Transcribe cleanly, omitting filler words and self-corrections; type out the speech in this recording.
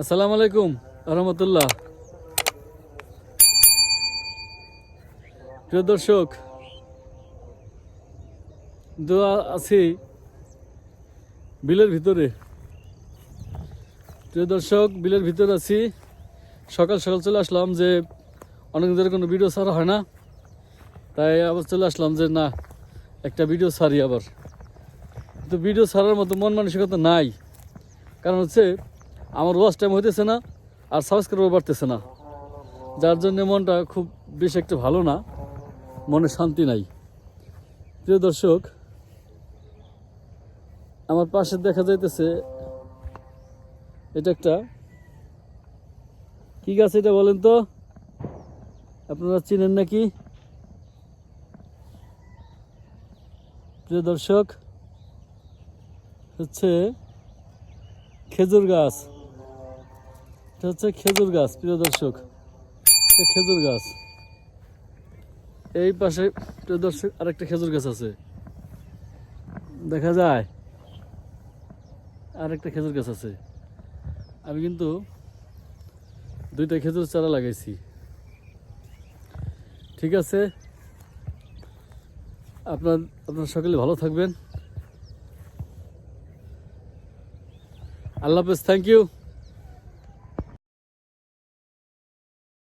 আসসালামু আলাইকুম রহমতুল্লাহ। প্রিয় দর্শক, দোয়া আছি বিলের ভিতরে। প্রিয় দর্শক, বিলের ভিতরে আছি। সকাল সকাল চলে আসলাম, যে অনেক ধরে কোনো ভিডিও ছাড়া হয় না, তাই আবার চলে আসলাম যে না, একটা ভিডিও ছাড়ি আবার। তো ভিডিও ছাড়ার মতো মন মানসিকতা নাই, কারণ হচ্ছে আমার ওয়াচ টাইম হইতেছে না, আর সাবস্ক্রাইবার বাড়তেছে না, যার জন্য মনটা খুব বেশ একটা ভালো না, মনে শান্তি নাই। প্রিয় দর্শক, আমার পাশে দেখা যাইতেছে এটা একটা কি গাছ, এটা বলেন তো, আপনারা চিনেন নাকি? প্রিয় দর্শক, হচ্ছে খেজুর গাছ। এটা হচ্ছে খেজুর গাছ। প্রিয় দর্শক, এটা খেজুর গাছ। এই পাশে প্রিয় দর্শক আরেকটা খেজুর গাছ আছে, দেখা যায় আরেকটা খেজুর গাছ আছে। আমি কিন্তু দুইটা খেজুর চারা লাগাইছি। ঠিক আছে, আপনার সকলে ভালো থাকবেন। আল্লাহ হাফেজ, থ্যাংক ইউ।